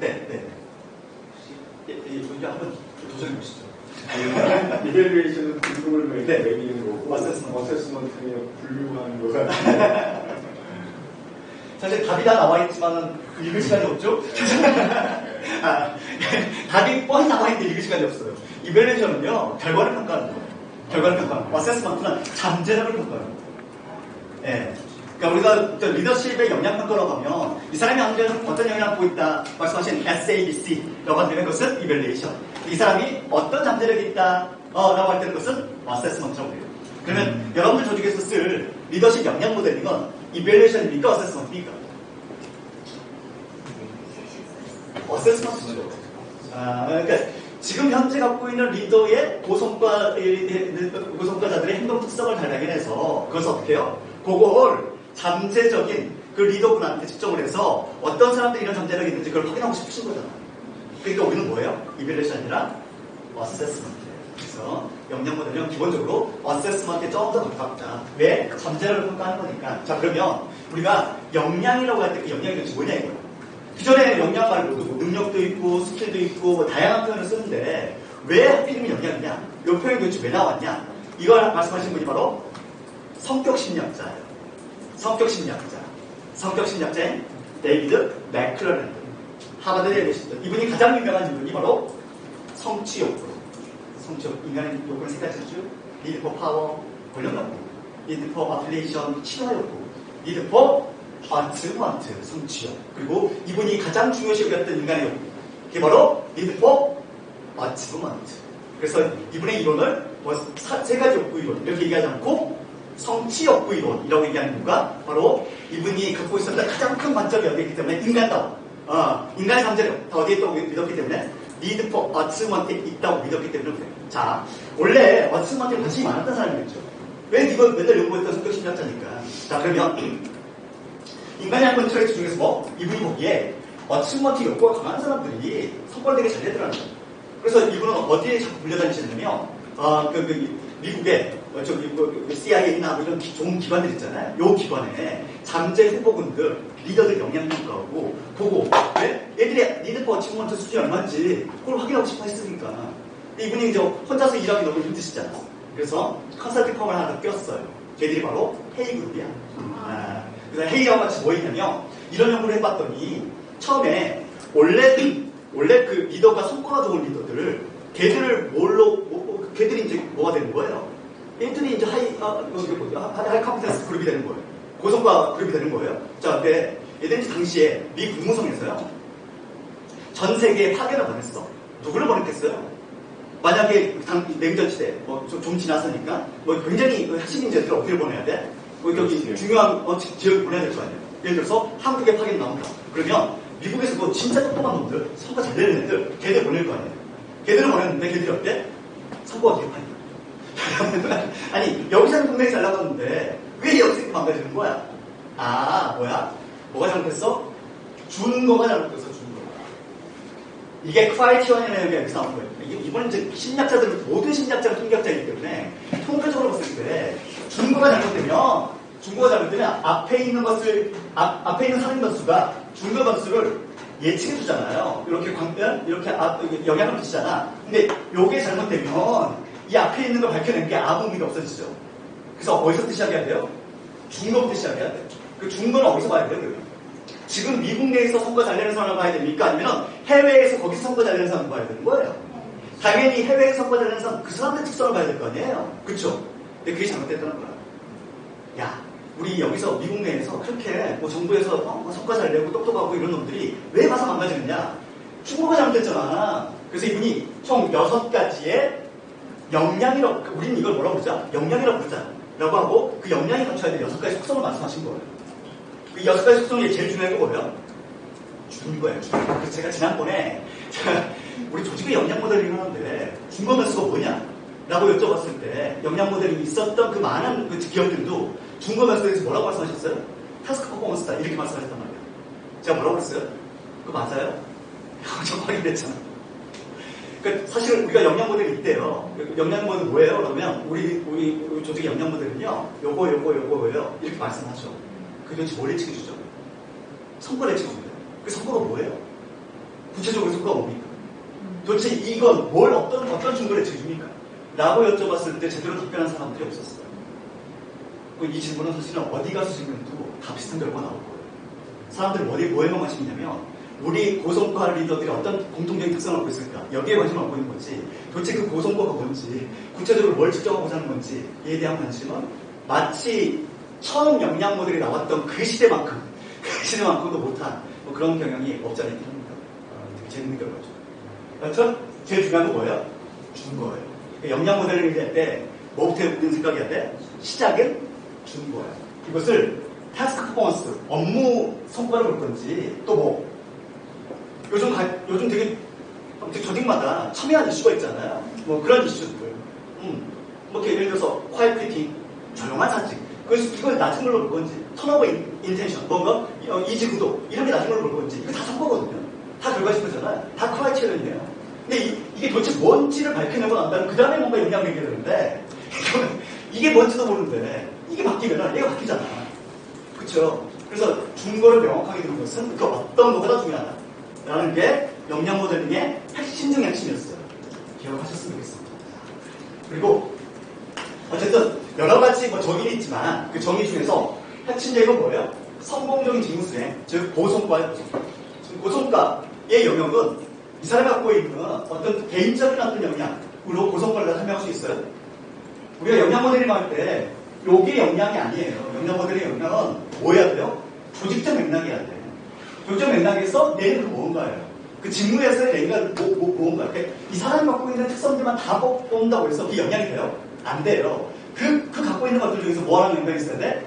네, 네. 여기 한번 도전해 보시죠. 이밸류에이션은 분석을 네. 매기는 거고, 어세스먼트. 어세스먼트는 분류하는 거가. 사실 답이 다 나와 있지만은 읽을 시간이 없죠? 답이 뻔히 나와 있는데 읽을 시간이 없어요. 이밸류에이션은요, 결과를 평가하는 거예요. 결과를 평가하는 거예요. 어세스먼트는 잠재력을 평가하는 거예요. 예. 그러니까 우리가 리더십의 영향 평가라고 하면 이 사람이 어떤 영향을 갖고 있다 말씀하신 SABC라고 한다면 그것은 이밸류에이션. 이 사람이 어떤 잠재력이 있다 라고 할 때는 그것은 어세스먼트라고 해요. 그러면 여러분들 조직에서 쓸 리더십 영향 모델인 건 이밸류에이션입니까? 어세스먼트입니까? 어세스먼트죠. 그러니까 지금 현재 갖고 있는 리더의 고성과자들의 행동 특성을 잘 발견해서 그것을 어떻게 해요? 그걸 잠재적인 그 리더분한테 집중을 해서 어떤 사람들이 이런 잠재력이 있는지 그걸 확인하고 싶으신 거잖아요. 그러니까 우리는 뭐예요? 이밸류에이션이 아니라 어세스먼트예요. 그래서 영양 모델은 기본적으로 어세스먼트에 좀 더 가깝다. 왜? 잠재력을 평가하는 거니까. 자, 그러면 우리가 역량이라고 할 때 그 역량이 도대체 뭐냐 이거예요. 기존에 역량 말고도 뭐 능력도 있고 스킬도 있고 뭐 다양한 표현을 쓰는데 왜 하필이면 역량이냐? 이 표현이 도대체 왜 나왔냐? 이걸 말씀하신 분이 바로 성격심리학자예요. 성격심리학자인 데이비드 맥클러랜드. 하버드에 계십니다. 이분이 가장 유명한 인물이 바로 성취욕구. 인간의 욕구는 세 가지죠. need for power, 권력욕구, need for affiliation, 친화욕구, need for achievement, 성취욕. 그리고 이분이 가장 중요시 여겼던 인간의 욕구. 그게 바로 need for achievement. 그래서 이분의 이론을 세 가지 욕구 이론 이렇게 얘기하지 않고 성취욕구 이론이라고 얘기하는 이유가 바로 이분이 갖고 있었던 가장 큰 관점이 어디에 있기 때문에 인간다움, 인간의 잠재력 다 어디에 있다고 믿었기 때문에 need for achievement에 있다고 믿었기 때문에 그래요. 자, 원래 achievement에 관심이 많았던 사람이겠죠. 왜 이걸 맨날 연구했던 성격심리학자니까. 자, 그러면 인간의 한번 트레이트 중에서 뭐 이분이 보기에 achievement 욕구가 강한 사람들이 성과를 되게 잘 내더라는 거예요. 그래서 이분은 어디에 자꾸 불려다니시냐면 미국의 CIA나 이런 좋은 기관들 있잖아요. 요 기관에 잠재 후보군들, 리더들 영향평가하고 보고 왜? 얘들이 리더 for achievement 수준이 얼마인지 그걸 확인하고 싶어 했으니까. 이분이 이제 혼자서 일하기 너무 힘드시잖아. 그래서 컨설팅 펌을 하나 꼈어요. 걔들이 바로 헤이그룹이야. 그래서 헤이하고 같이 뭐 했냐면 이런 연구를 해봤더니 처음에 원래 그 리더가 성과가 좋은 리더들을 걔들을 걔들이 이제 뭐가 되는 거예요? 얘들이 이제 하이 컴피턴스 그룹이 되는 거예요. 고성과 그룹이 되는 거예요. 자, 근데 얘들이 당시에 미 국무성에서요. 전 세계에 파견을 보냈어. 누구를 보냈겠어요? 만약에 냉전시대 좀 지났으니까 굉장히 핵심 인재들을 어디를 보내야 돼? 여기 중요한 지역을 보내야 될 거 아니에요. 예를 들어서 한국에 파견 나온다. 그러면 미국에서 진짜 똑똑한 놈들, 성과 잘 내는 애들, 걔들 보낼 거 아니에요. 걔들을 보냈는데 걔들이 어때? 성과가 개판이야. 아니, 여기서는 분명히 잘 나갔는데 왜 여기서 이렇게 망가지는 거야? 뭐가 잘못했어? 준 거가 잘못했어, 준 거. 이게 크라이티언이라는 게 여기서 나온 거예요. 이번엔 이제 모든 심리학자가 통계학자이기 때문에 통계적으로 봤을 때 준 거가 잘못되면 앞에 있는 사람 변수가 준 거 변수를 예측해 주잖아요. 이렇게 영향을 미치잖아. 근데 요게 잘못되면 이 앞에 있는 걸 밝혀낸 게 아무 의미가 없어지죠. 그래서 어디서부터 시작해야 돼요? 준 거부터 시작해야 돼요. 그 준 거는 어디서 봐야 돼요? 지금 미국 내에서 선거 잘 내는 사람을 봐야 됩니까? 아니면 해외에서 거기서 선거 잘 내는 사람을 봐야 되는 거예요? 당연히 해외에서 선거 잘 내는 사람, 그 사람들 특성을 봐야 될 거 아니에요? 그쵸? 근데 그게 잘못됐다는 거야. 야, 우리 여기서 미국 내에서 그렇게 정부에서 성과 잘 내고 똑똑하고 이런 놈들이 왜 가서 망가지느냐? 중국가 잘못됐잖아. 그래서 이분이 총 6가지의 역량이라고, 우리는 이걸 뭐라고 부르자? 역량이라고 부르자. 라고 하고 그 역량이 갖춰야 될 6가지 속성을 말씀하신 거예요. 그 6가지 속성 중에 제일 중요한 게 뭐예요? 준 거예요. 그래서 제가 지난번에 우리 조직의 역량 모델을 하는데 준거 변수가 뭐냐? 라고 여쭤봤을 때 역량 모델이 있었던 그 많은 그 기업들도 준거 변수에 대해서 뭐라고 말씀하셨어요? 타스크 퍼포먼스다. 이렇게 말씀하셨단 말이에요. 제가 뭐라고 그랬어요? 그거 맞아요? 좀 확인됐잖아. 그러니까 사실 우리가 역량 모델이 있대요. 역량 모델 뭐예요? 그러면 우리 조직의 역량 모델은요. 요거예요. 이렇게 말씀하죠. 그게 도대체 뭘 예측해주죠? 성과를 예측해줍니다. 그 성과가 뭐예요? 구체적으로 속도가 뭡니까? 도대체 이건 뭘 어떤 증거를 제줍니까? 라고 여쭤봤을 때 제대로 답변한 사람들이 없었어요. 이 질문은 사실은 어디 가서 질문해도 다 비슷한 결과가 나올 거예요. 사람들은 뭐에만 관심이 있냐면 우리 고성과 리더들이 어떤 공통적인 특성을 갖고 있을까? 여기에 관심을 갖고 있는 거지. 도대체 그 고성과가 뭔지, 구체적으로 뭘 측정하고자 하는 건지에 대한 관심은 마치 처음 영양 모델이 나왔던 그 시대만큼도 못한 뭐 그런 경향이 없지 않아 있긴 합니다. 되게 재밌는 결과죠. 여튼 제일 중요한 건 뭐예요? 준거예요. 영양 모델을 얘기할 때 뭐부터 우리는 생각해야 돼? 시작은 준거예요. 이것을 타스크 퍼포먼스, 업무 성과를 볼 건지 또 뭐 요즘 되게 조직마다 첨예한 이슈가 있잖아요. 뭐 그런 이슈들. 뭐 예를 들어서 quiet quitting, 조용한 사직. 이걸 낮은 걸로 볼 건지, 턴오버 인텐션, 뭔가 이지구도 이런 게 낮은 걸로 볼 건지 이거 다 선거거든요. 다 결과식이잖아요. 다 크라이테리언이에요. 근데 이게 도대체 뭔지를 밝혀내고 난 다음에 그 다음에 뭔가 영향을 얘기해야 되는데 이게 뭔지도 모르는데 이게 바뀌면 얘가 바뀌잖아. 그렇죠? 그래서 준거를 명확하게 두는 것은 그 어떤 거가 더 중요하다라는 게 영양 모델링의 핵심 중의 핵심이었어요. 기억하셨으면 좋겠습니다. 그리고 어쨌든 여러 가지 정의는 있지만 그 정의 중에서 핵심적인 건 뭐예요? 성공적인 직무 수행, 즉 고성과의 고성과. 고성과의 영역은 이 사람이 갖고 있는 어떤 개인적인 어떤 영향으로 고성과를 설명할 수 있어요. 우리가 영양 모델링 할 때 요게 영향이 아니에요. 영양 모델링의 영향은 뭐 해야 돼요? 조직적 맥락이어야 돼요. 조직적 맥락에서 내는 그 뭔가예요. 그 직무에서의 내가 뭔가. 이 사람이 갖고 있는 특성들만 다 뽑는다고 해서 그게 영향이 돼요? 안 돼요. 그 갖고 있는 것들 중에서 뭐라는 영향이 있어야 돼?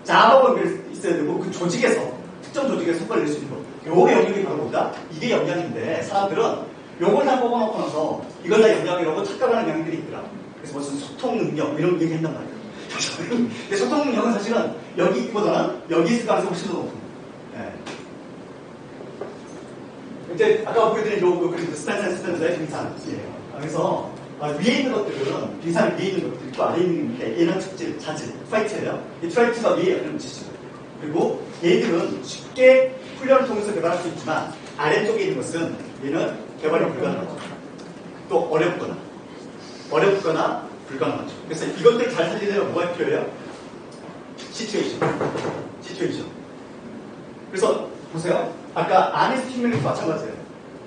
자아가 있어야 되고 그 조직에서 특정 조직에서 성과를 낼 수 있는 거. 요 영역이 바로 뭐다? 이게 영향인데 사람들은 요걸 다 뽑아놓고 나서 이건 다 영향이라고 착각하는 영향들이 있더라. 그래서 무슨 소통 능력 이런 얘기 한단 말이에요. 근데 소통 능력은 사실은 여기보다는 여기 있을 가능성이 훨씬 더 높은 거예요. 이제 아까 보여드린 요 스탠스의 빙산이에요. 그래서 위에 있는 것들은 빙산 위에 있는 것들 있고 아래에 있는 게 얘는 특질, 자질, 파이트예요. 이 트라이트가 위에 있는 지죠. 그리고 얘들은 쉽게 훈련을 통해서 개발할 수 있지만 아래쪽에 있는 것은 얘는 개발이 불가능하죠. 또 어렵거나 불가능하죠. 그래서 이것들 잘 살리려면 뭐가 필요해요? 시츄에이션. 그래서 보세요. 아까 안에 스팀링도 마찬가지예요.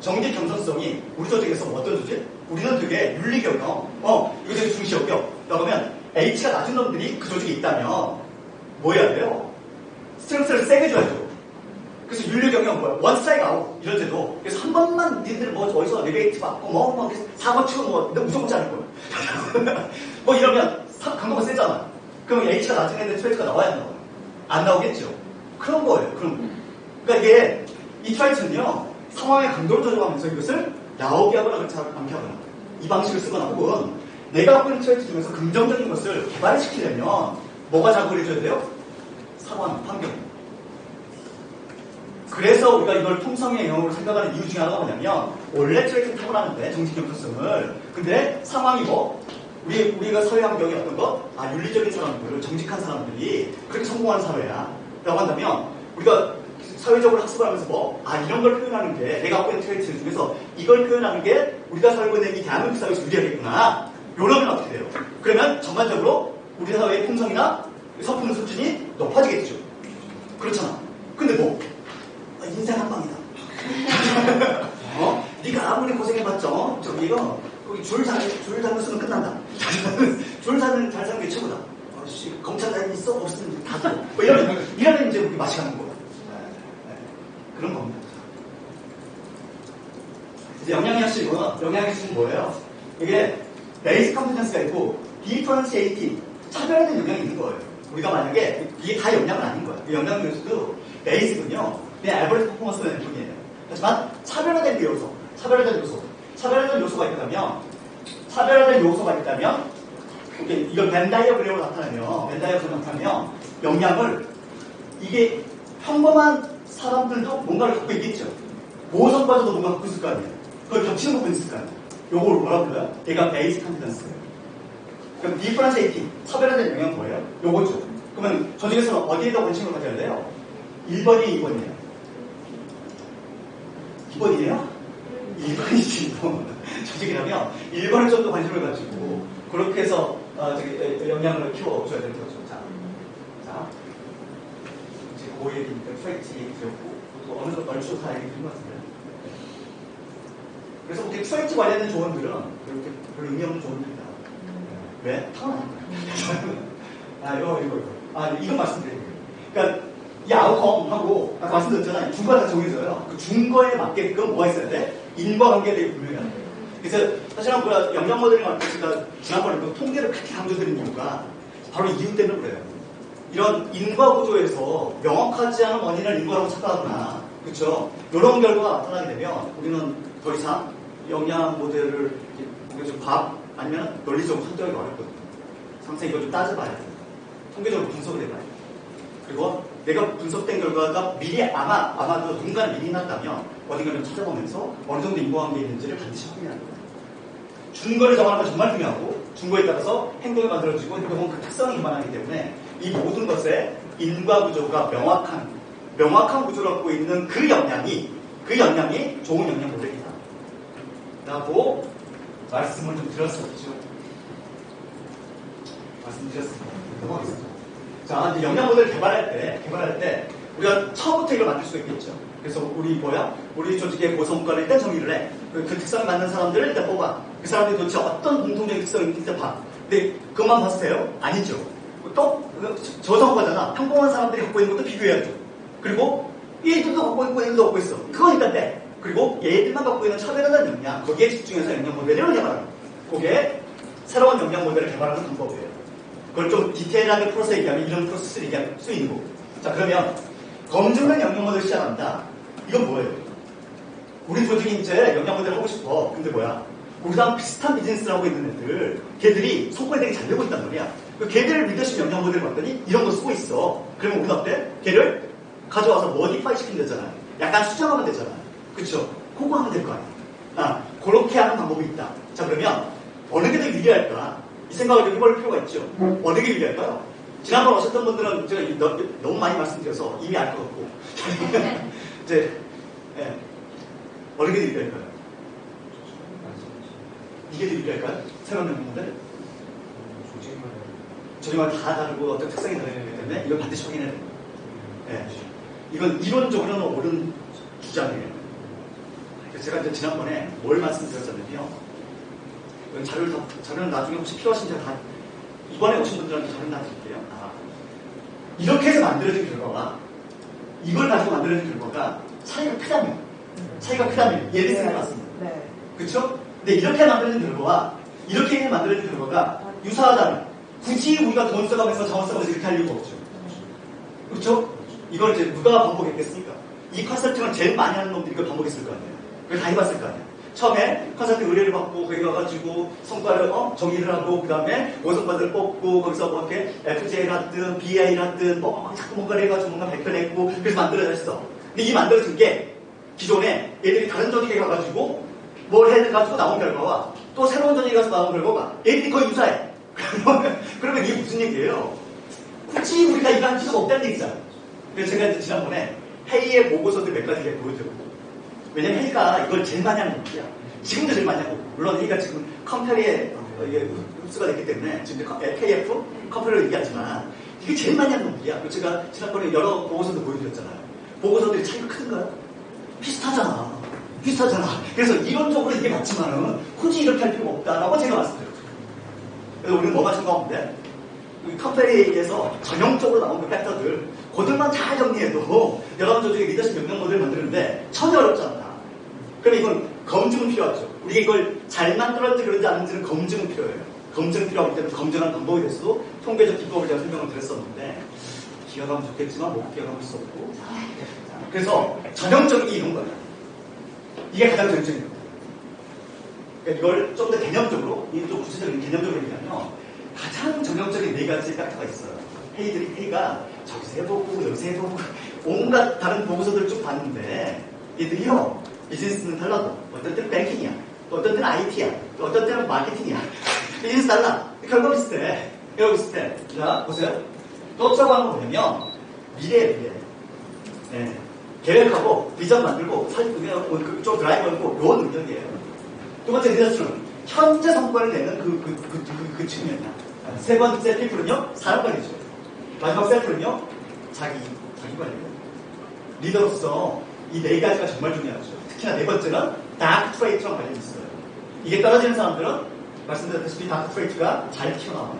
정직 경선성이 우리 조직에서 어떤 조직? 우리는 되게 윤리경영, 이거 되게 중시역경. 그러면 H가 낮은 놈들이 그 조직에 있다면 뭐 해야 돼요? 스트렝스를 세게 줘야죠. 그래서 윤리경영 뭐야? 원 스트라이크 아웃 이런 제도. 그래서 한 번만 니들 뭐 어디서 리베이트 받고 뭐 사고 치고 너 무조건 짜는 거야. 뭐 이러면 강도가 세잖아. 그러면 H가 나중에 있는 트레이트가 나와야 나와요. 안 나오겠죠. 그런 거예요. 그러니까 이게 이 트라이트는요 상황의 강도를 조정하면서 이것을 나오게 하거나 그렇지 않게 하거나 이 방식을 쓰거나 혹은 내가 갖고 있는 트라이트 중에서 긍정적인 것을 개발시키려면 뭐가 작업을 해줘야 돼요? 상황, 환경. 그래서 우리가 이걸 통성의 영역으로 생각하는 이유 중에 하나가 뭐냐면 원래 트레이트를 타고나는데 정직 경선성을 근데 상황이 뭐 우리가 사회 환경이 어떤 거? 윤리적인 사람들, 정직한 사람들이 그렇게 성공하는 사회야 라고 한다면 우리가 사회적으로 학습을 하면서 이런 걸 표현하는 게 내가 갖고 있는 트레이트 중에서 이걸 표현하는 게 우리가 살고 있는 이 대한민국 사회에서 유리하겠구나. 이러면 어떻게 돼요? 그러면 전반적으로 우리 사회의 풍성이나 성품 수준이 높아지겠죠. 그렇잖아. 근데 인생 한 방이다. 네가 아무리 고생해봤자 저기가 거기 줄 잡는 수는 끝난다. 줄 잘 사는 게 최고다. 검찰 다니 있어? 없으면 다 줘. 이러면 이제 우리 맛이 가는 거야. 그런 겁니다. 이제 영양학식은 뭐예요? 이게 베이스 컴피턴스가 있고 디퍼런시에이팅, 차별화된 영향이 있는 거예요. 우리가 만약에 이게 다 영양은 아닌 거예요. 이 영양 요소도 베이스군요. 그냥 알고리즘 퍼포먼스가 될 뿐이에요. 하지만 차별화된 요소가 있다면 이걸 벤 다이어그램으로 나타내면 영양을 이게 평범한 사람들도 뭔가를 갖고 있겠죠. 모성과도 뭔가 갖고 있을 거 아니에요. 그걸 겹치는 것도 있을 거 아니에요. 요걸 뭐라고 불러요? 얘가 베이스 컴피턴스예요. 그럼 디퍼런시에이팅, 차별화된 영향은 뭐예요? 요거죠. 그러면 저 중에서는 어디에 더 관심을 가져야 돼요? 1번이 2번이에요. 2번이에요? 일반인 진보 조직이라면 일반을 좀 더 관심을 가지고 그렇게 해서 영향을 키워줘야 되는 거죠. 자, 이제 고얘기니까 프라이티 드렸고 또 어느 정도 얼추 다 얘기 드린 것 같은데. 그래서 이렇게 프라이티 관련된 조언들은 그렇게 별 의미 없는 조언들이다. 왜? 타고나니까. 이건 말씀드려요. 그러니까 이 아웃컴하고 아까 말씀드렸잖아요. 중과가 다 정해져요. 그 중거에 맞게끔 뭐가 있어야 돼? 인과관계가 되게 분명해야 돼요. 그래서 사실은 영양 모델링 할 때 제가 지난번에 그 통계를 그렇게 강조드린 이유가 바로 이유 때문에 그래요. 이런 인과 구조에서 명확하지 않은 원인을 인과라고 착각하거나, 그렇죠? 이런 결과가 나타나게 되면 우리는 더 이상 영양 모델을 좀 과학 아니면 논리적으로 선택하기 어렵거든요. 상세히 이걸 좀 따져봐야 돼요. 통계적으로 분석을 해봐야 돼요. 그리고 내가 분석된 결과가 미리 아마도 누군가는 미리 났다면 어딘가를 찾아보면서 어느 정도 인과관계가 있는지를 반드시 확인해야 돼요. 준거를 정하는 건 정말 중요하고 중거에 따라서 행동이 만들어지고 행동은 그 특성이 기반하기 때문에 이 모든 것에 인과 구조가 명확한 구조를 갖고 있는 그 영향이 좋은 영양 모델이다 라고 말씀을 좀 드렸었죠. 말씀드렸습니다. 넘어가겠습니다. 자, 이제 영양 모델을 개발할 때 우리가 처음부터 이걸 만들 수가 있겠죠. 그래서 우리 조직의 고성과를 일단 정의를 해. 그 특성에 맞는 사람들을 일단 뽑아. 그 사람들이 도대체 어떤 공통적인 특성이 있는지 일단 봐. 근데 그것만 봤을 때요? 아니죠. 또 저성과잖아. 평범한 사람들이 갖고 있는 것도 비교해야죠. 그리고 얘들도 갖고 있고 얘들도 갖고 있어. 그건 일단 돼. 그리고 얘들만 갖고 있는 차별화된 영양, 거기에 집중해서 영양 모델을 개발하는 거예요. 그게 새로운 영양 모델을 개발하는 방법이에요. 그걸 좀 디테일하게 풀어서 얘기하면 이런 프로세스를 얘기할 수 있는 거고. 자, 그러면 검증된 영양 모델을 시작한다. 이건 뭐예요? 우리 조직이 이제 영양 모델을 하고 싶어. 근데 우리랑 비슷한 비즈니스를 하고 있는 애들, 걔들이 성과가 되게 잘 되고 있단 말이야. 걔들 리더십 영양 모델을 봤더니 이런 거 쓰고 있어. 그러면 우리는 어때? 걔를 가져와서 모디파이 시키면 되잖아요. 약간 수정하면 되잖아요. 그쵸? 그거 하면 될 거 아니야. 그렇게 하는 방법이 있다. 자, 그러면 어느 게 더 유리할까? 이 생각을 좀 해볼 필요가 있죠. 어느 게 유리할까요? 지난번 오셨던 분들은 제가 너무 많이 말씀드려서 이미 알 것 같고. 이제, 어느 게 더 유리할까요? 이게 더 유리할까요? 새로운 영양모델? 조직마다 다 다르고 어떤 특성이 다르기 때문에 이걸 반드시 확인해야 됩니다. 이건 이론적으로는 옳은 주장이에요. 제가 이제 지난번에 뭘 말씀드렸잖아요. 자료는 나중에 혹시 필요하신 제가 이번에 오신 분들한테 자료는 다 드릴게요. 이렇게 해서 만들어진 결과가 이걸 가지고 만들어진 결과가 차이가 크다면 예를 들어 봤습니다. 그렇죠? 근데 이렇게 만들어진 결과와 이렇게 만들어진 결과가 유사하다면 굳이 우리가 돈 써가면서 자원 써가면서 이렇게 할 이유가 없죠. 그렇죠? 이걸 이제 누가 반복했겠습니까? 이 컨설팅을 제일 많이 하는 놈들이 이걸 반복했을 거 아니에요. 그걸 다 해봤을 거 아니에요. 처음에 컨설팅 의뢰를 받고 거기 가가지고 성과를 정의를 하고 그 다음에 원성과들을 뽑고 거기서 뭐 이렇게 FJ를 하든 BI를 하든 자꾸 뭔가를 해가지고 뭔가 발표냈고 그래서 만들어졌어. 근데 이 만들어진 게 기존에 얘들이 다른 조직에 가가지고 뭘 해가지고 나온 결과와 또 새로운 조직에 가서 나온 결과가 얘들이 거의 유사해. 그러면 이게 무슨 얘기예요? 굳이 우리가 이거 할 필요가 없다는 얘기잖아요. 그래서 제가 이제 지난번에 회의의 보고서들 몇 가지 보여드렸고, 왜냐면 회의가 이걸 제일 많이 하는 겁니다. 지금도 제일 많이 하고, 물론 회의가 지금 컴퓨터에 이게 흡수가 됐기 때문에 지금 KF 컴퓨터를 얘기하지만 이게 제일 많이 하는 겁니다. 제가 지난번에 여러 보고서들 보여드렸잖아요. 보고서들이 차이가 큰가요? 비슷하잖아. 그래서 이론적으로 이게 맞지만은 굳이 이렇게 할 필요가 없다라고 제가 말씀드렸죠. 그래서 우리는 뭐가 중요한데? 컴퓨터에 의해서 전형적으로 나온 그 팩터들, 그들만 잘 정리해도 여러 조직의 리더십 영양 모델을 만드는데 전혀 어렵지 않다. 그럼 이건 검증은 필요하죠. 우리가 이걸 잘 만들었는지 그런지 아닌지는 검증은 필요해요. 검증은 필요하기 때문에 검증하는 방법에 대해서도 통계적 기법을 제가 설명을 드렸었는데 기억하면 좋겠지만 못 기억하고 있었고, 그래서 전형적인 게 이런 거예요. 이게 가장 전형적인 거예요. 그러니까 이걸 좀 더 개념적으로, 좀 구체적인 개념적으로 얘기하면 가장 전형적인 네 가지 팩터가 있어요. 회의가 저기서 해보고 여기서 해보고 온갖 다른 보고서들을 쭉 봤는데 얘들이요, 비즈니스는 달라도 어떤 때는 뱅킹이야, 또 어떤 때는 IT야, 또 어떤 때는 마케팅이야. 비즈니스 달라. 결과 비슷해. 자, 보세요. 또 어쩌고 하는 거 보면 미래예요, 미래. 계획하고 비전 만들고 그쪽 드라이브 걸고 요 능력이에요. 두 번째 리더십은 현재 성과를 내는 그 측면이야. 세 번째 필수는요, 사람 관리죠. 마지막 셀프는요, 자기 관리예요. 리더로서 이 네 가지가 정말 중요하죠. 특히나 네 번째는 다크 트레이트랑 관련이 있어요. 이게 떨어지는 사람들은 말씀드렸다시피 다크 트레이트가 잘 튀어나와요.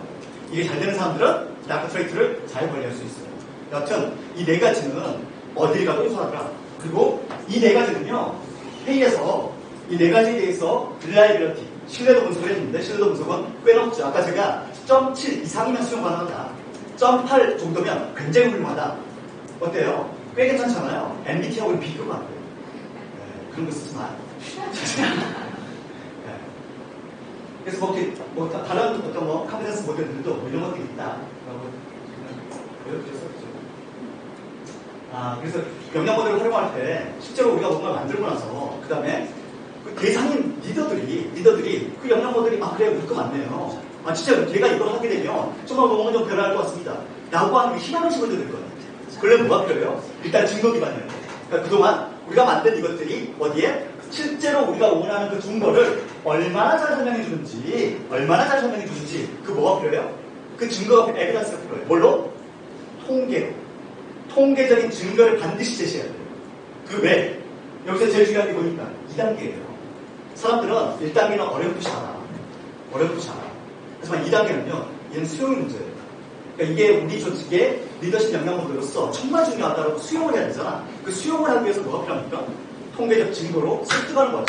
이게 잘 되는 사람들은 다크 트레이트를 잘 관리할 수 있어요. 여튼 이 네 가지는 어딜 가도 유사하더라. 그리고 이 네 가지는요, 회의에서 이 네 가지에 대해서 reliability, 신뢰도 분석을 했는데 신뢰도 분석은 꽤 높죠. 아까 제가 0.7 이상이면 수용 가능하다. 0.8 정도면 굉장히 훌륭하다. 어때요? 꽤 괜찮잖아요. MBTI하고는 비교가 안 돼요. 네, 그런 거 쓰지 마요. 네. 그래서 다른 어떤 카피던스 모델들도 이런 것들이 있다라고 보여드렸었죠. 그래서 영양 모델을 활용할 때 실제로 우리가 뭔가 만들고 나서 그 다음에 그 대상인 리더들이 그 영양 모델이 그래 우리 거 맞네요. 진짜 걔가 이걸 하게 되면 정말 뭔가 좀 변화할 것 같습니다. 라고 하는 게 희망을 심어줘야 될 거예요. 그러면 뭐가 필요해요? 일단 증거 기반이에요. 그러니까 그동안 우리가 만든 이것들이 어디에? 실제로 우리가 원하는 그 증거를 얼마나 잘 설명해 주는지 그 뭐가 필요해요? 그 증거가 에비던스가 필요해요. 뭘로? 통계로. 통계적인 증거를 반드시 제시해야 돼요. 그 외에 여기서 제일 중요한 게 뭐니까 2단계예요. 사람들은 1단계는 어렴풋이 알아. 하지만 2단계는요, 얘는 수용의 문제예요. 그러니까 이게 우리 조직의 리더십 영향모델로서 정말 중요하다고 수용을 해야 되잖아. 그 수용을 하기 위해서 뭐가 필요합니까? 통계적 증거로 설득하는 거죠.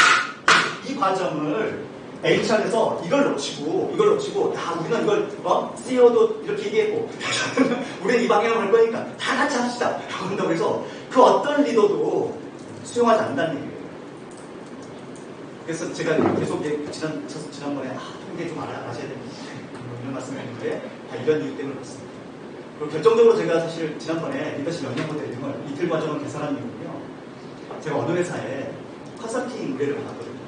이 과정을 HR에서 이걸 놓치고, 우리는 이걸, CEO도 이렇게 얘기했고, 우리는 이 방향으로 할 거니까 다 같이 합시다. 라고 한다고 해서 그 어떤 리더도 수용하지 않는다는 얘기예요. 그래서 제가 계속 지난번에 통계 좀 알아야 되는데 이런 말씀을 했는데 다 이런 이유 때문에 그렇습니다. 그리고 결정적으로 제가 사실 지난번에 리더십 영향 모델 등을 이틀 과정을 개설한 이유는요. 제가 어느 회사에 컨설팅 의뢰를 받았거든요.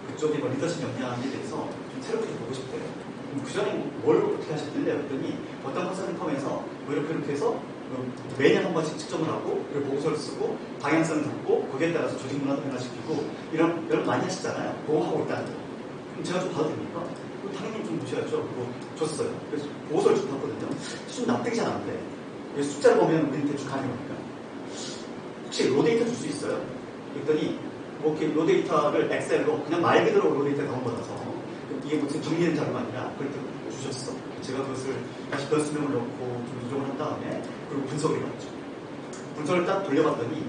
그쪽에 리더십 영향에 대해서 좀 새롭게 좀 보고 싶대요. 그 전에 뭘 어떻게 하셨는데 그랬더니 어떤 컨설팅 펌에서 이렇게 해서 매년 한 번씩 측정을 하고 그리고 보고서를 쓰고 방향성을 잡고 거기에 따라서 조직 문화도 변화시키고 이런 많이 하시잖아요. 그거 하고 있다는 거예요. 그럼 제가 좀 봐도 됩니까? 당연히 좀 보셔야죠. 그거 줬어요. 그래서 보고서를 좀 봤거든요. 좀 납득이 잘 안 돼. 숫자를 보면 우리는 대충 가는 거니까. 혹시 로데이터 줄 수 있어요? 그랬더니 이렇게 로데이터를 엑셀로 그냥 말 그대로 로데이터 다운받아서 이게 무슨 정리된 자료가 아니라 그걸 주셨어. 제가 그것을 다시 변수명을 넣고 좀 이동을 한 다음에 그리고 분석을 해봤죠. 분석을 딱 돌려봤더니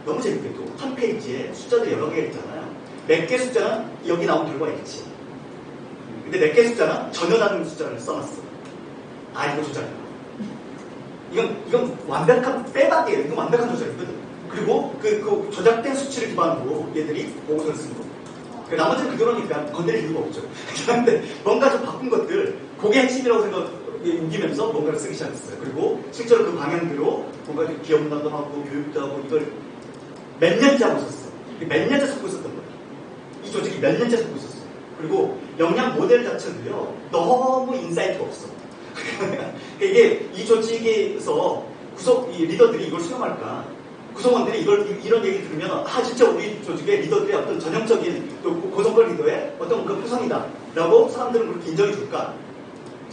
너무 재밌게도 한 페이지에 숫자들이 여러 개가 있잖아요. 몇 개 숫자는 여기 나온 결과가 있지. 근데 몇 개 숫자는 전혀 다른 숫자를 써놨어. 이거 조작이야. 이건 완벽한 빼박이에요. 이건 완벽한 조작이거든. 그리고 그 조작된 수치를 기반으로 얘들이 보고서를 쓰는 거고. 나머지는 그대로니까 건드릴 이유가 없죠. 그런데 뭔가 좀 바꾼 것들, 그게 핵심이라고 우기면서 뭔가를 쓰기 시작했어요. 그리고 실제로 그 방향대로 뭔가 기업 문화도 하고 교육도 하고 이걸 몇 년째 하고 있었어. 몇 년째 찾고 있었던 거예요. 이 조직이 몇 년째 찾고 있었어요. 그리고 영양 모델 자체도요, 너무 인사이트가 없어. 이게 이 조직에서 이 리더들이 이걸 수용할까? 구성원들이 이런 얘기 들으면, 진짜 우리 조직의 리더들의 어떤 전형적인 고성별 리더의 어떤 그 표상이다. 라고 사람들은 그렇게 인정해 줄까?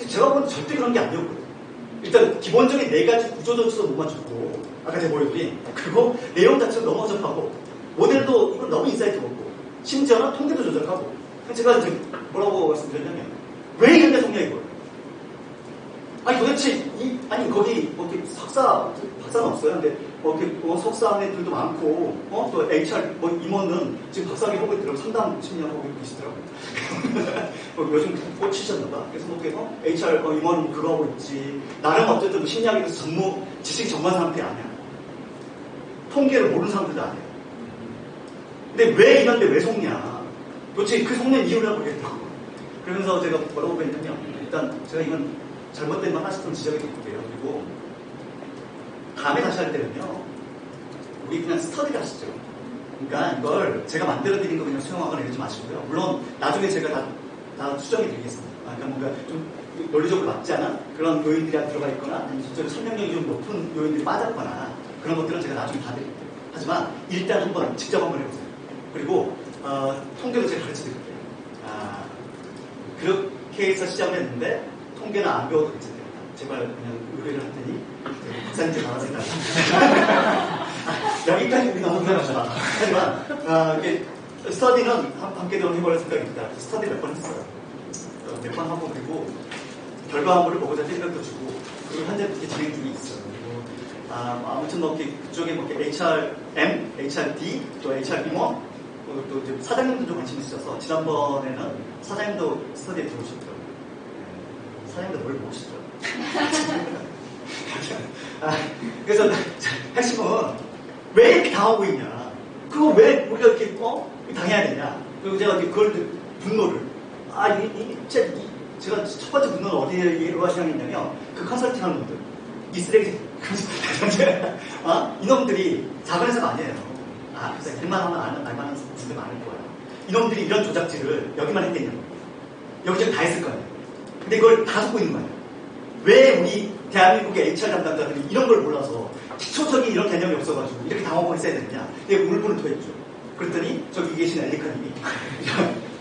제가 보면 절대 그런 게 아니었거든요. 일단, 기본적인 네 가지 구조 조치도 못 맞췄고, 아까 제가 보여드린, 그리고 내용 자체도 너무 어접하고, 모델도 이건 너무 인사이트가 없고, 심지어는 통계도 조작하고, 제가 이제 뭐라고 말씀드렸냐면, 왜 이런데 속냐, 이걸? 도대체, 거기, 박사는 없어요. 근데, 석사 애들도 많고, 또 HR, 임원은 지금 박사학위 하고 있더라고. 상담 심리학 하고 계시더라고요. 요즘 꽂히셨나봐. 그래서 HR 임원 그거 하고 있지. 나름 어쨌든 심리학에 대해서 지식이 전문한 사람들이 아니야. 통계를 모르는 사람들도 아니야. 근데 왜 이런데 왜 속냐? 도대체 그 속는 이유를 모르겠다고. 그러면서 제가 뭐라고 그랬냐면, 일단 제가 이건 잘못된 말 하나씩 좀 지적해 드릴게요. 그리고 다음에 다시 할 때는요, 우리 그냥 스터디를 하시죠. 그러니까 이걸 제가 만들어드린 거 그냥 수용하거나 이러지 마시고요. 물론 나중에 제가 다 수정해 드리겠습니다. 그러니까 뭔가 좀 논리적으로 맞지 않은 그런 요인들이 들어가 있거나, 아니면 실제로 설명력이 좀 높은 요인들이 빠졌거나, 그런 것들은 제가 나중에 다 드릴게요. 하지만 일단 한번 직접 한번 해보세요. 그리고 통계도 제가 가르쳐드릴게요. 그렇게 해서 시작을 했는데 통계는 안 배워도 괜찮아요. 제발 그냥 의뢰를 할 테니 박사님들 알아서 해달라. 여기까지 우리 너무 불안하잖아. 하지만 이게 스터디는 함께 좀 해볼 생각입니다. 스터디 몇 번 했어요. 몇 번 하고 그리고 결과물을 보고자 피드백도 주고 그리고 현재 이렇게 진행 중에 있어요. 그리고 아무튼 뭐 이렇게 그쪽에 뭐 이렇게 HRM, HRD, 또 HRB1 또 이제 사장님도 좀 관심 있으셔서 지난번에는 사장님도 스터디에 들어오셨더라고요. 사장님도 뭘 모르시죠? 그래서 핵심은 왜 이렇게 당하고 있냐? 그거 왜 우리가 이렇게 당해야 되냐? 그리고 제가 그걸 분노를 제가 첫 번째 분노는 어디로 하시냐면 그 컨설팅 하는 분들 이 쓰레기 이놈들이 작은 회사가 아니에요. 그래서 일만 하면 알만한 분들 많을 거예요. 이놈들이 이런 조작질을 여기만 했겠냐고. 여기저기 다 했을 거예요. 근데 그걸 다 속고 있는 거예요. 왜 우리 대한민국의 HR 담당자들이 이런 걸 몰라서 기초적인 이런 개념이 없어가지고 이렇게 당황을 했어야 되느냐. 내가 울분을 토했죠. 그랬더니 저기 계신 엘리카님이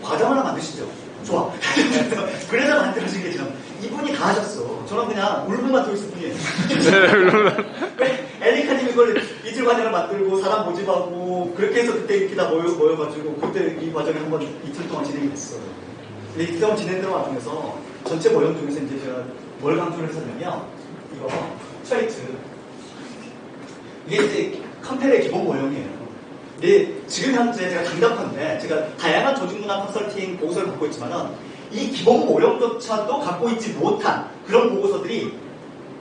과정 하나 만드시죠. 좋아. 그래서 만들어진 게 지금 이분이 다 하셨어. 저는 그냥 울분만 토했을 뿐이에요. 엘리카님이 그걸 이틀 과정을 만들고 사람 모집하고 그렇게 해서 그때 이렇게 다 모여가지고 그때 이 과정이 한번 이틀 동안 진행이 됐어요. 근데 이틀 동안 진행되는 와중에서 전체 모형 중에서 이제 제가 뭘 강조를 했었냐면 이거 트레이트 이게 이제 컴펠의 기본 모형이에요. 근데 지금 현재 제가 장담컨대 제가 다양한 조직문화 컨설팅 보고서를 갖고 있지만은 이 기본 모형조차도 갖고 있지 못한 그런 보고서들이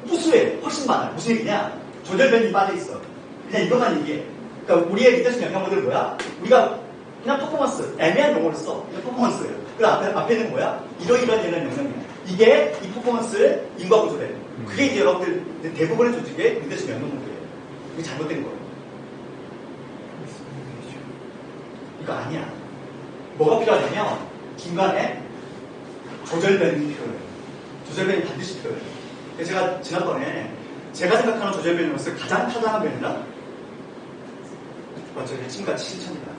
무수해 훨씬 많아요. 무슨 얘기냐? 조절변이 빠져있어. 그냥 이것만 얘기해. 그러니까 우리의 리더십 영향 모델은 뭐야? 우리가 그냥 퍼포먼스, 애매한 용어를 써. 그냥 퍼포먼스예요. 그 앞에는 뭐야? 이러이러한 영향이야. 이게 이 퍼포먼스의 인과구조래. 그게 이제 여러분들 대부분의 조직의 리더십 영향 모델이에요. 이게 잘못된 거예요. 이거 아니야. 뭐가 필요하냐면 중간에 조절변이 필요해요. 조절변이 반드시 필요해요. 그래서 제가 지난번에 제가 생각하는 조절변으로서 가장 타당한 변이는 핵심가치 실천이다.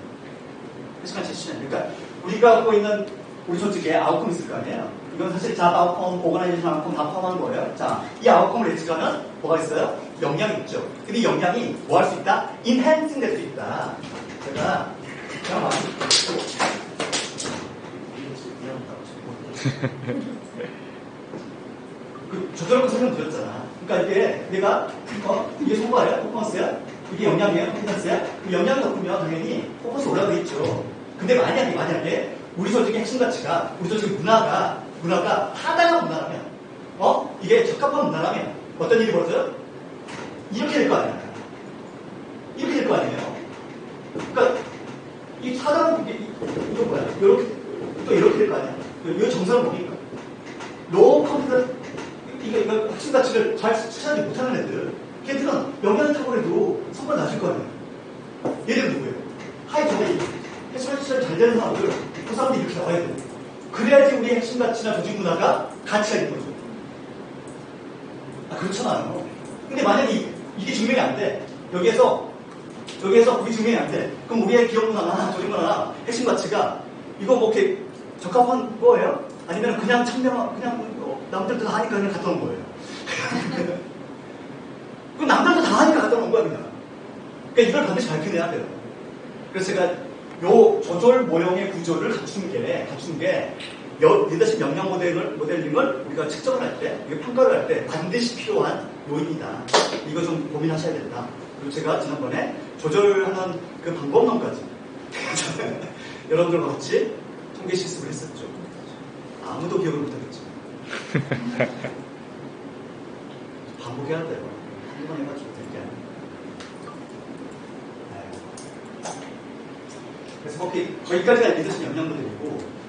핵심가치 실천. 그러니까 우리가 갖고 있는 우리 조직에 아웃컴이 있을 거 아니에요. 이건 사실 잡 아웃컴, 오거나이제이션 아웃컴 다 포함한 거예요. 자, 이 아웃컴을 예측하는 뭐가 있어요? 역량이 있죠. 근데 이 역량이 뭐 할 수 있다? 인핸싱 될 수 있다. 제가 저처럼 설명드렸잖아. 그러니까 이게 내가 이게 성과야? 퍼포먼스야? 이게 영향이야? 컴피턴스야? 그 영향이 높으면 당연히 퍼포먼스 올라가겠죠. 근데 만약에 우리 조직의 핵심 가치가 우리 조직의 문화가 타당한 문화라면 이게 적합한 문화라면 어떤 일이 벌어져요? 이렇게 될 거 아니야. 이렇게 될 거 아니에요. 그러니까 이 타당한 이거 뭐야? 이렇게 될 거 아니야. 이 정서는 뭡니까? 로우 컴퓨터 이거 핵심 가치를 잘 추천하지 못하는 애들 걔들은 영향을 타고 해도 성과 낮을 거 아니에요. 얘들은 누구예요? 하이파이 핵심 가치가 잘 되는 사람들 그 사람들이 이렇게 나와야 돼요. 그래야지 우리 핵심 가치나 조직 문화가 가치가 있는 거죠. 그렇잖아요. 근데 만약에 이게 증명이 안 돼. 여기에서 그게 증명이 안 돼. 그럼 우리의 기업 문화나 조직 문화나 핵심 가치가 이거 뭐 이렇게 적합한 거예요? 아니면 그냥 남들도 다 하니까 그냥 갖다 놓은 거예요. 그럼 남들도 다 하니까 갖다 놓은 거야, 그냥. 그러니까 이걸 반드시 밝혀내야 돼요. 그래서 제가 요 조절 모형의 구조를 갖춘 게 리더십 역량 모델링을 우리가 측정을 할 때, 평가를 할 때 반드시 필요한 요인이다. 이거 좀 고민하셔야 된다. 그리고 제가 지난번에 조절하는 그 방법론까지 여러분들과 같이 통계 실습을 했었죠. 아무도 기억을 못하겠죠. 반복해야 돼요. 한번 해가지고 될 게 아니에요. 그래서 거기까지가 리더십 역량 모델이고,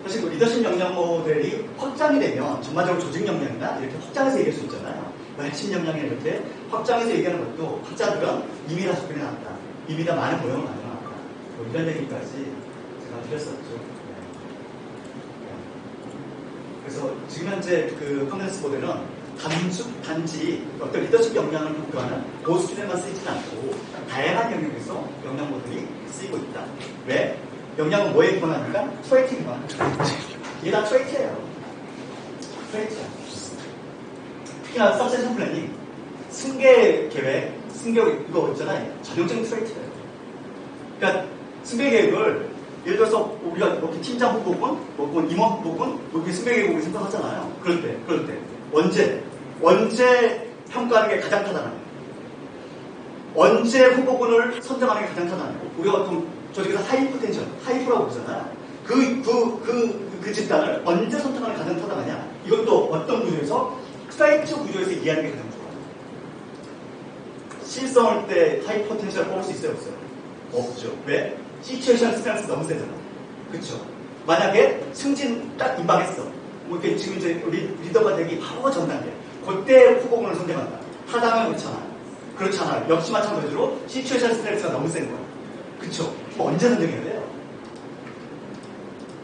사실 그 리더십 역량 모델이 확장이 되면 전반적으로 조직 역량이나 이렇게 확장해서 얘기할 수 있잖아요. 핵심 역량이 이렇게 확장해서 얘기하는 것도 학자들은 이미 다 접근해 놨다. 이미 다 많은 모형을 만들어 놨다. 뭐 이런 얘기까지 제가 드렸었죠. 그래서 지금 현재 그 컨텐츠 모델은 단지 어떤 리더십 역량을 목표하는 고수준에만 쓰이지는 않고 다양한 영역에서 역량모들이 쓰이고 있다. 왜? 역량은 뭐에 기반하니까? 트레이트에 기반합니다. 이게 다 트레이트예요. 트레이트야. 특히나 석세션 플래닝, 승계 계획, 승계 이거 있잖아요. 전형적인 트레이트예요. 그러니까 승계 계획을 예를 들어서 우리가 이렇게 팀장 후보군, 임원 후보군, 이렇게 승계 계획을 생각하잖아요. 그럴 때 언제 평가하는 게 가장 타당하냐? 언제 후보군을 선정하는 게 가장 타당하냐? 우리가 어떤 조직에서 하이 포텐셜, 하이프라고 그러잖아요. 그 집단을 언제 선택하는 게 가장 타당하냐? 이것도 어떤 구조에서 스트라이트 구조에서 이해하는 게 가장 좋아요. 실성할 때 하이 포텐셜 뽑을 수 있어요, 없어요? 없죠. 왜? 시츄에이션 스탠스 너무 세잖아. 그쵸? 만약에 승진 딱 임박했어. 뭐 이렇게 지금 이제 리더가 되기 바로 전 단계. 그때 후보군을 선택한다. 타당은 그렇잖아. 역시 마찬가지로 시츄에이션 스트레스가 너무 센 거야. 그쵸? 뭐 언제 선정해야 돼요?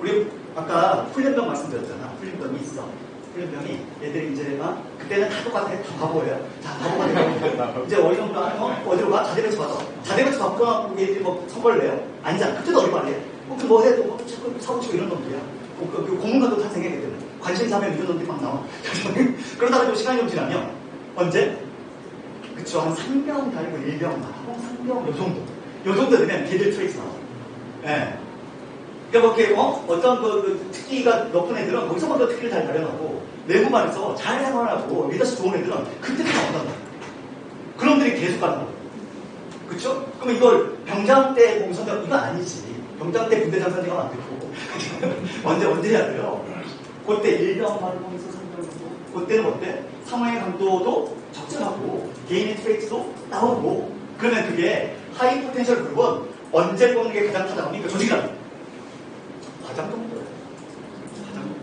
우리 아까 훈련병 말씀드렸잖아. 훈련병이 있어. 훈련병이 얘들이 이제 그때는 다 똑같아. 다 바보예요. 다 바보가 되고 이제 어디로 가? 자대배치 받아. 자대배치 받고 얘들이 뭐 선거를 내요? 아니잖아. 그때도 어디 말이야. 뭐 해도 뭐 사고치고 이런 놈들이야. 고문관도 탄생해야 되거든. 관심사면 이런 놈들이 막 나와. 그러다가 좀 시간이 좀 지나면 언제? 그쵸. 한 3병 달고 1병 나고 3병 요 정도. 요 정도 되면 걔들 트레이스 나와. 예. 그러니까 뭐 이렇게 어떤 그 특기가 높은 애들은 거기서 먼저 특기를 잘 발현하고 내부 말에서 잘 생활하고 리더십 좋은 애들은 그때 나온단 말이야. 그런 놈들이 계속 가는 거야. 그쵸? 그럼 이걸 병장 때 공선장 이거 아니지. 병장 때 군대장 선생님 안 되고 언제 해야 돼요? 그때 1병 말고에서 3병 정도. 그때는 어때? 상황의 강도도 적절하고 개인의 트레이트도 나오고 그러면 그게 하이 포텐셜 그룹은 언제 뽑는 게 가장 타당합니까? 조직이라면 가장 정도예요. 가장 정도.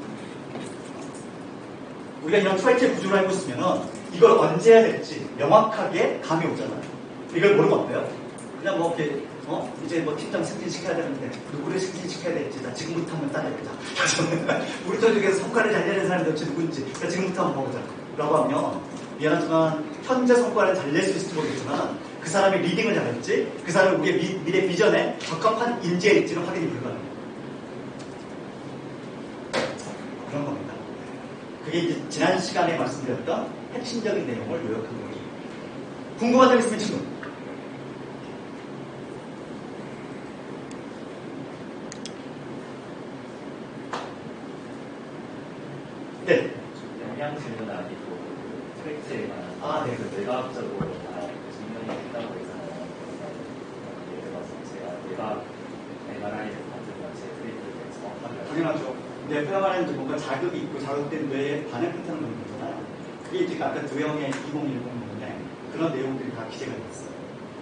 우리가 이런 트레이트의 구조를 알고 있으면은 이걸 언제 해야 될지 명확하게 감이 오잖아요. 이걸 모르면 어때요? 그냥 뭐 이렇게 이제 뭐 팀장 승진시켜야 되는데 누구를 승진시켜야 될지 나 지금부터 한번 따져보자. 우리 조직에서 성과를 잘 내는 사람이 도대체 누구인지 나 지금부터 한번 보자. 라고 하면 미안하지만 현재 성과를 잘 낼 수 있을지 모르겠지만 그 사람이 리딩을 잘할지 그 사람이 우리의 미래 비전에 적합한 인재일지는 확인이 불가능해요. 그런 겁니다. 그게 이제 지난 시간에 말씀드렸던 핵심적인 내용을 요약한 거예요. 궁금한 점 있으면 질문. 네. 영양 질문 아니고 트랙트에 관한 네. 뇌과학적으로 다 증명이 됐다고 해서 예를 들어서 제가 뇌과학 MRI를 받으면 제 트랙트를 정확하게 당연하죠. 뇌표현은 뭔가 자극이 있고 자극된 뇌에 반응 패턴을 보는 거잖아요. 그게 이제 아까 도형의 2010인데 그런 내용들이 다 기재가 됐어요.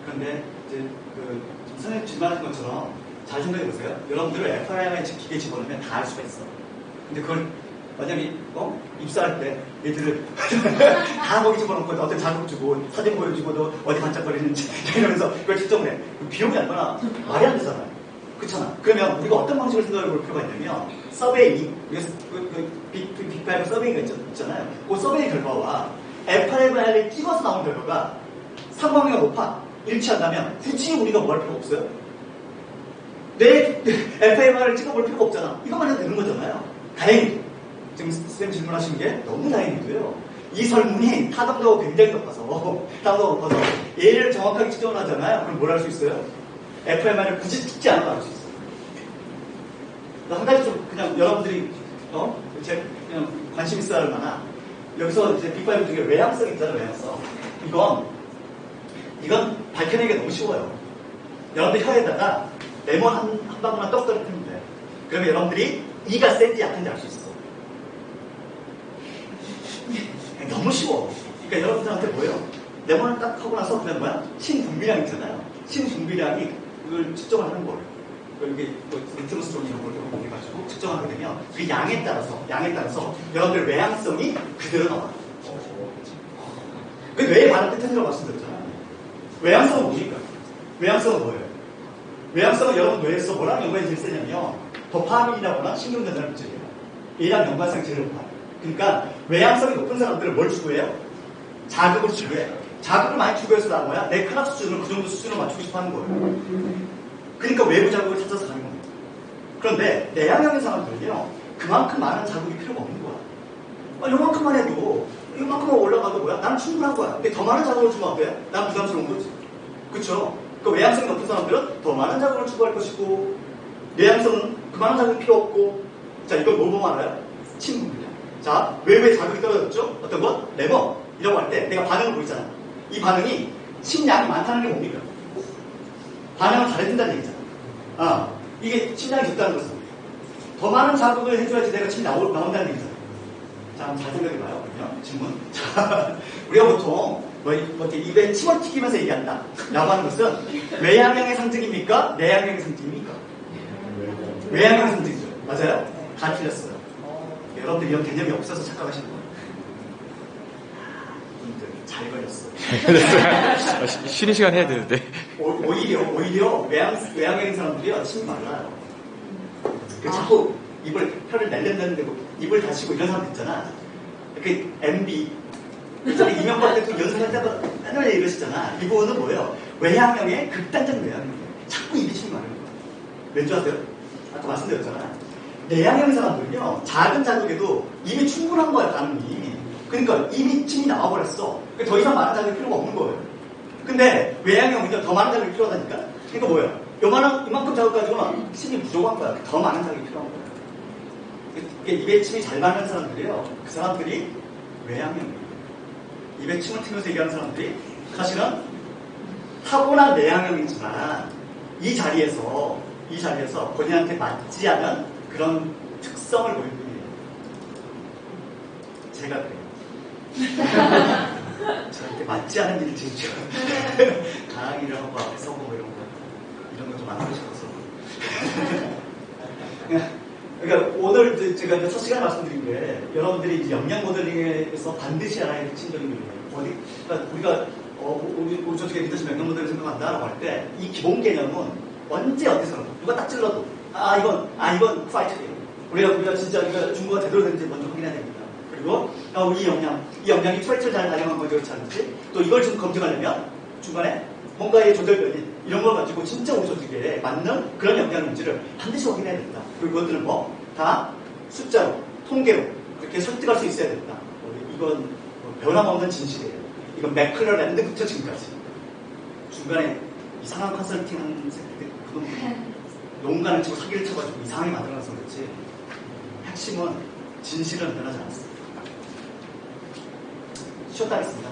그런데 이제 선생님 질문하신 것처럼 잘 생각해 보세요. 여러분들을 FRI에 기계 집어넣으면 다 알 수가 있어. 근데 그걸 만약에 입사할 때 얘들을 다 거기 집어넣고 어떤 자극 주고 사진 보여주고도 어디 반짝거리는지 이러면서 그걸 측정을 해. 비용이 얼마나 말이 안 되잖아요. 그렇잖아. 그러면 우리가 어떤 방식을 생각해 볼 필요가 있냐면 서베이, 빅5 서베이가 있잖아요. 그 서베이 결과와 FRI를 찍어서 나온 결과가 상관관계가 높아 일치한다면 굳이 우리가 뭐 할 필요가 없어요. 내 FRI를 찍어볼 필요가 없잖아. 이것만 해도 되는 거잖아요. 다행히도. 지금 쌤 질문하신 게 너무 다행이고요. 이 설문이 타당도가 굉장히 높아서 얘를 정확하게 측정을 하잖아요. 그럼 뭘 할 수 있어요? FMR을 굳이 찍지 않아도 알 수 있어요. 한 가지 좀 그냥 여러분들이 그냥 관심 있어야 할 만한 여기서 이제 빅5 중에 외향성 있잖아요. 외향성. 이건 밝혀내기가 너무 쉬워요. 여러분들 혀에다가 레몬 한 방울만 떡 떨어뜨리면 돼요. 그러면 여러분들이 이가 센지 약한지 알 수 있어. 너무 쉬워. 그러니까 여러분들한테 뭐예요? 레몬을 딱 하고 나서 그다음 뭐야? 신분비량 있잖아요. 신분비량이 그걸 측정을 하는 거예요. 이게 리트머스론 이런 걸 해가지고 측정하게 되면 그 양에 따라서 여러분들 외향성이 그대로 나와요. 그 뇌의 반응 패턴이라고 말씀드렸잖아요. 외향성은 뭡니까? 외향성은 뭐예요? 외향성은 여러분 뇌에서 뭐랑 연관이 제일 세냐면 도파민이라거나 신경전달 물질이에요. 얘랑 연관성이 제일 높아요. 그러니까 외향성이 높은 사람들은 뭘 추구해요? 자극을 추구해. 자극을 많이 추구해서 나온 거야. 내 쾌락 수준을 그 정도 수준으로 맞추고 싶어 하는 거예요. 그러니까 외부 자극을 찾아서 가는 겁니다. 그런데 내향형인 사람들은요, 그만큼 많은 자극이 필요가 없는 거야. 요만큼만 해도, 요만큼만 올라가도 뭐야? 난 충분한 거야. 근데 더 많은 자극을 주면 어때? 난 부담스러운 거지. 그쵸? 그 외향성이 높은 사람들은 더 많은 자극을 추구할 것이고, 내향성은 그 많은 자극이 필요 없고, 자, 이걸 뭘 보면 알아요? 침묵이야. 자, 외부에 자극이 떨어졌죠? 어떤 것? 레버이라고 할 때 내가 반응을 보이잖아. 이 반응이 침량이 많다는 게 뭡니까? 반응을 잘해준다는 얘기잖아. 이게 침량이 적다는 것은 더 많은 자극을 해줘야지 내가 침이 나온다는 얘기잖아. 자, 한번 잘 생각해봐요. 질문. 자, 우리가 보통 뭐 이렇게 입에 침을 튀기면서 얘기한다 라고 하는 것은 외향형의 상징입니까? 내향형의 상징입니까? 외향형의 상징이죠. 맞아요? 다 틀렸어요. 여러분들 이런 개념이 없어서 착각하시는 거예요. 분들 잘 걸렸어요. 쉬는 시간 해야 되는데. 오히려 외향형인 사람들이요, 침이 많아요. 자꾸 혀를 낼랜다는데 입을 다시고 이런 사람들 있잖아. 그 MB 예전에 이명박 대통령 연설할 때마다 맨날 이러시잖아. 이 부분은 뭐예요? 외향형의 극단적 외향형이에요. 자꾸 입에 침이 많은 거예요. 왠지 아세요? 아까 말씀드렸잖아. 내향형인 사람들은요, 작은 자극에도 이미 충분한 거야, 반응이. 그러니까 이미 침이 나와버렸어. 더 이상 많은 자극이 필요가 없는 거예요. 근데 외향형은요, 더 많은 자극이 필요하다니까? 그러니까 뭐예요? 이만큼 자극 가지고는 침이 부족한 거야. 더 많은 자극이 필요한 거야. 입에 침이 잘 가는 사람들이에요. 그 사람들이 외향형이에요. 입에 침을 튀면서 얘기하는 사람들이 사실은 타고난 내향형이지만 이 자리에서 본인한테 맞지 않은 그런 특성을 보일 뿐이에요. 제가 그래요. 저한테 맞지 않은 일을 지금 강의를 하고 앞에 서고 뭐 이런 거 좀 안 하고 싶어서. 그러니까 오늘 제가 첫 시간에 말씀드린 게 여러분들이 이제 역량 모델링에서 반드시 알아야 할 핵심적인 부분이에요. 그러니까 우리가 우리 저쪽에 리더십 역량 모델을 생각한다라고 할 때 이 기본 개념은 언제 어디서나 누가 딱 찔러도 이건 파이트예요. 우리가 진짜 중국어가 제대로 되는지 먼저 확인해야 됩니다. 그리고 이 역량이 트랙트를 잘 활용한 건지 그렇지 않은지 또 이걸 좀 검증하려면 중간에 뭔가의 조절변이 이런 걸 가지고 진짜 우리 조직에 맞는 그런 역량인지를 반드시 확인해야 된다. 그리고 그것들은 다 숫자로, 통계로 그렇게 설득할 수 있어야 된다. 이건 변함없는 진실이에요. 이건 맥클러랜드부터 지금까지. 중간에 이상한 컨설팅 하는 새끼들, 그놈들 농간을 치고 사기를 쳐가지고 이상하게 만들어놔서 그렇지. 핵심은 진실은 변하지 않았습니다. 쉬었다 하겠습니다.